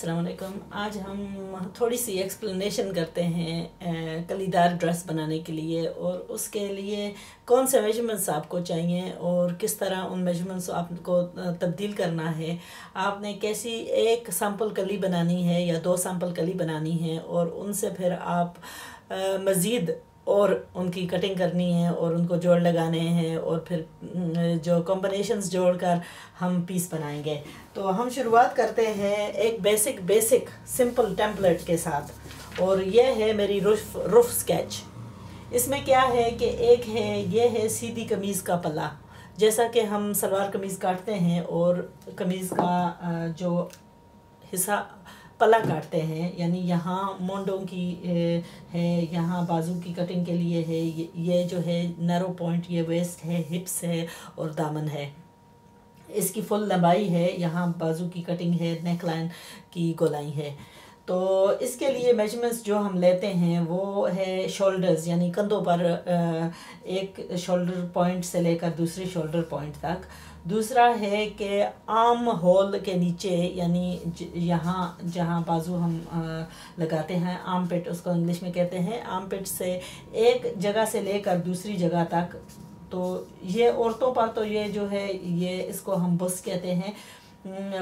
अस्सलाम वालेकुम। आज हम थोड़ी सी एक्सप्लेनेशन करते हैं कलीदार ड्रेस बनाने के लिए, और उसके लिए कौन से मेजरमेंट्स आपको चाहिए और किस तरह उन मेजरमेंट्स आपको तब्दील करना है। आपने कैसी एक सैम्पल कली बनानी है या दो सैम्पल कली बनानी है, और उनसे फिर आप मज़ीद और उनकी कटिंग करनी है और उनको जोड़ लगाने हैं, और फिर जो कॉम्बिनेशंस जोड़कर हम पीस बनाएंगे। तो हम शुरुआत करते हैं एक बेसिक सिंपल टेम्पलेट के साथ, और यह है मेरी रूफ स्केच। इसमें क्या है कि एक है, ये है सीधी कमीज़ का पल्ला, जैसा कि हम सलवार कमीज़ काटते हैं और कमीज़ का जो हिस्सा पल्ला काटते हैं, यानी यहाँ मोंडों की है, यहाँ बाजू की कटिंग के लिए है, ये जो है नैरो पॉइंट, ये वेस्ट है, हिप्स है और दामन है। इसकी फुल लंबाई है, यहाँ बाजू की कटिंग है, नेक लाइन की गोलाई है। तो इसके लिए मेजरमेंट्स जो हम लेते हैं वो है शोल्डर्स, यानी कंधों पर एक शोल्डर पॉइंट से लेकर दूसरे शोल्डर पॉइंट तक। दूसरा है कि आर्म होल के नीचे, यानी यहाँ जहाँ बाजू हम लगाते हैं, आर्म पिट उसको इंग्लिश में कहते हैं, आर्म पिट से एक जगह से लेकर दूसरी जगह तक। तो ये औरतों पर तो ये जो है, ये इसको हम बस्ट कहते हैं।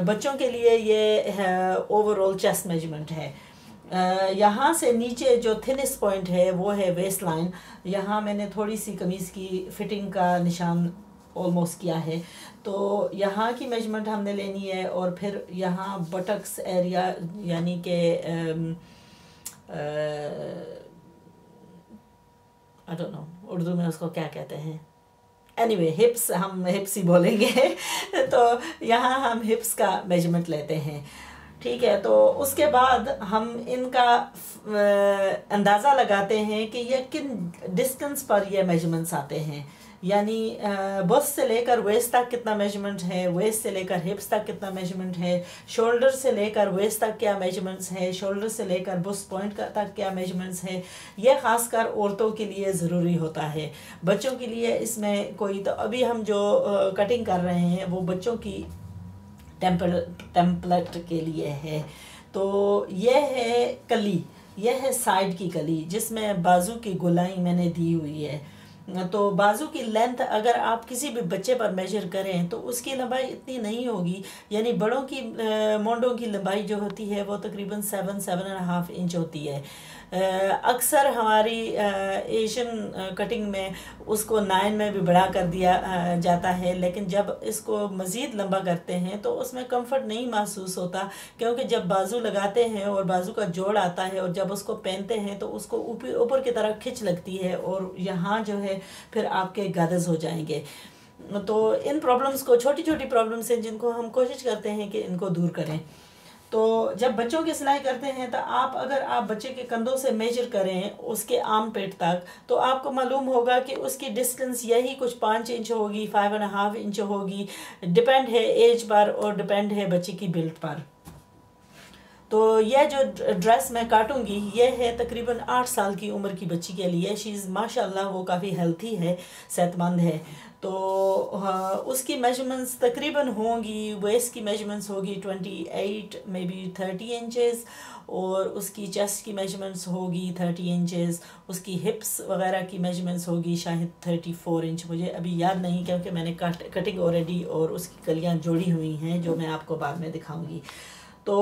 बच्चों के लिए ये ओवरऑल चेस्ट मेजरमेंट है। यहाँ से नीचे जो थिनेस्ट पॉइंट है वो है वेस्ट लाइन। यहाँ मैंने थोड़ी सी कमीज़ की फिटिंग का निशान ऑलमोस्ट किया है, तो यहाँ की मेजरमेंट हमने लेनी है। और फिर यहाँ बटक्स एरिया, यानी कि आई डोंट नो उर्दू में उसको क्या कहते हैं, एनीवे हिप्स, हम हिप्स ही बोलेंगे। तो यहाँ हम हिप्स का मेजरमेंट लेते हैं, ठीक है। तो उसके बाद हम इनका अंदाज़ा लगाते हैं कि ये किन डिस्टेंस पर ये मेजरमेंट्स आते हैं, यानी बस्ट से लेकर वेस्ट तक कितना मेजरमेंट है, वेस्ट से लेकर हिप्स तक कितना मेजरमेंट है, शोल्डर से लेकर वेस्ट तक क्या मेजरमेंट्स है, शोल्डर से लेकर बस्ट पॉइंट तक क्या मेजरमेंट्स है। यह खासकर औरतों के लिए ज़रूरी होता है। बच्चों के लिए इसमें कोई, तो अभी हम जो कटिंग कर रहे हैं वो बच्चों की टेम्पलेट के लिए है। तो यह है कली, यह है साइड की कली जिसमें बाजू की गोलाई मैंने दी हुई है। तो बाजू की लेंथ अगर आप किसी भी बच्चे पर मेजर करें तो उसकी लंबाई इतनी नहीं होगी, यानी बड़ों की मोंडों की लंबाई जो होती है वो तकरीबन 7.5 इंच होती है। अक्सर हमारी एशियन कटिंग में उसको 9 में भी बढ़ा कर दिया जाता है, लेकिन जब इसको मज़ीद लंबा करते हैं तो उसमें कंफर्ट नहीं महसूस होता, क्योंकि जब बाजू लगाते हैं और बाजू का जोड़ आता है और जब उसको पहनते हैं तो उसको ऊपर की तरफ खिंच लगती है, और यहाँ जो है फिर आपके गादज हो जाएंगे। तो इन प्रॉब्लम्स को, छोटी छोटी प्रॉब्लम्स हैं जिनको हम कोशिश करते हैं कि इनको दूर करें। तो जब बच्चों की सिलाई करते हैं तो अगर आप बच्चे के कंधों से मेजर करें उसके आर्म पेट तक, तो आपको मालूम होगा कि उसकी डिस्टेंस यही कुछ 5 इंच होगी, 5.5 इंच होगी। डिपेंड है एज पर और डिपेंड है बच्चे की बिल्ड पर। तो यह जो ड्रेस मैं काटूंगी ये है तकरीबन 8 साल की उम्र की बच्ची के लिए। शी इज़ माशाल्लाह, वो काफ़ी हेल्थी है, सेहतमंद है। तो उसकी मेजरमेंट्स तकरीबन होंगी, वेस्ट की मेजरमेंट्स होगी 28 मे बी 30 इंचेस, और उसकी चेस्ट की मेजरमेंट्स होगी 30 इंचेस, उसकी हिप्स वगैरह की मेजरमेंट्स होगी शायद 34 इंच, मुझे अभी याद नहीं क्योंकि मैंने कटिंग ऑलरेडी और उसकी कलियाँ जोड़ी हुई हैं जो मैं आपको बाद में दिखाऊंगी। तो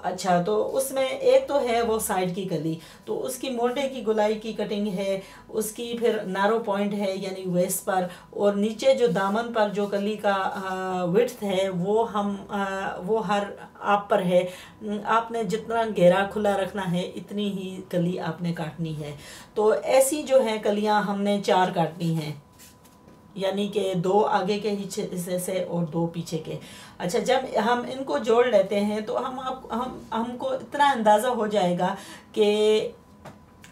अच्छा, तो उसमें एक तो है वो साइड की कली, तो उसकी मोंडे की गोलाई की कटिंग है, उसकी फिर नैरो पॉइंट है यानी वेस्ट पर, और नीचे जो दामन पर जो कली का विड्थ है वो हर आप पर है। आपने जितना घेरा खुला रखना है इतनी ही कली आपने काटनी है। तो ऐसी जो है कलियां हमने 4 काटनी हैं, यानी कि 2 आगे के हिस्से से और 2 पीछे के। अच्छा, जब हम इनको जोड़ लेते हैं तो हमको इतना अंदाज़ा हो जाएगा कि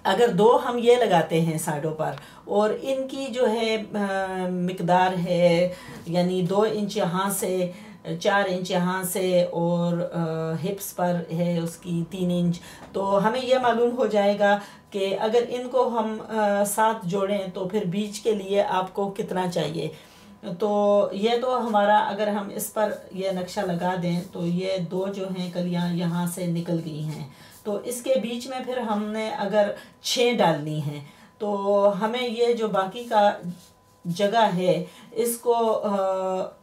अगर 2 हम ये लगाते हैं साइडों पर, और इनकी जो है मिकदार है, यानी 2 इंच यहाँ से, 4 इंच यहाँ से, और हिप्स पर है उसकी 3 इंच। तो हमें यह मालूम हो जाएगा कि अगर इनको हम साथ जोड़ें तो फिर बीच के लिए आपको कितना चाहिए। तो ये तो हमारा, अगर हम इस पर ये नक्शा लगा दें तो ये 2 जो हैं कलियां यहाँ से निकल गई हैं। तो इसके बीच में फिर हमने अगर 6 डालनी है तो हमें ये जो बाकी का जगह है इसको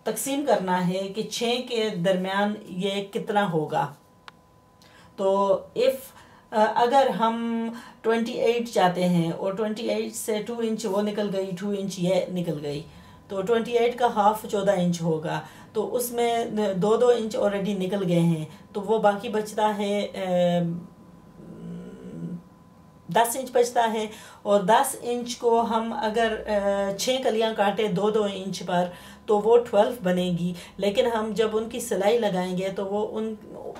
तकसीम करना है कि 6 के दरमियान ये कितना होगा। तो इफ़ अगर हम 28 चाहते हैं और 28 से 2 इंच वो निकल गई, 2 इंच ये निकल गई, तो 28 का हाफ 14 इंच होगा। तो उसमें 2-2 इंच ऑलरेडी निकल गए हैं, तो वो बाकी बचता है 10 इंच बचता है। और 10 इंच को हम अगर 6 कलियां काटे 2-2 इंच पर तो वो 12 बनेगी। लेकिन हम जब उनकी सिलाई लगाएंगे तो वो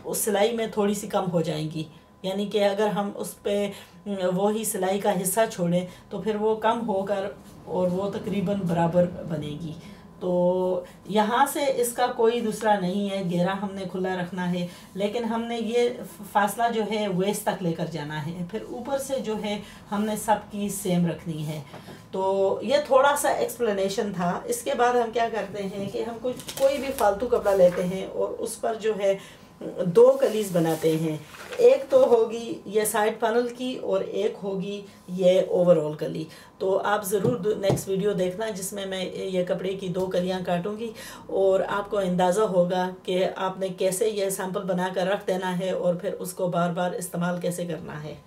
उस सिलाई में थोड़ी सी कम हो जाएंगी, यानी कि अगर हम उस पर वो ही सिलाई का हिस्सा छोड़ें तो फिर वो कम होकर और वो तकरीबन बराबर बनेगी। तो यहाँ से इसका कोई दूसरा नहीं है, घेरा हमने खुला रखना है, लेकिन हमने ये फासला जो है वेस्ट तक लेकर जाना है। फिर ऊपर से जो है हमने सब की सेम रखनी है। तो ये थोड़ा सा एक्सप्लेनेशन था। इसके बाद हम क्या करते हैं कि हम कोई भी फालतू कपड़ा लेते हैं और उस पर जो है 2 कलीज बनाते हैं। एक तो होगी ये साइड पैनल की और एक होगी ये ओवरऑल कली। तो आप ज़रूर नेक्स्ट वीडियो देखना जिसमें मैं ये कपड़े की 2 कलियां काटूंगी और आपको अंदाज़ा होगा कि आपने कैसे ये सैंपल बना कर रख देना है और फिर उसको बार बार इस्तेमाल कैसे करना है।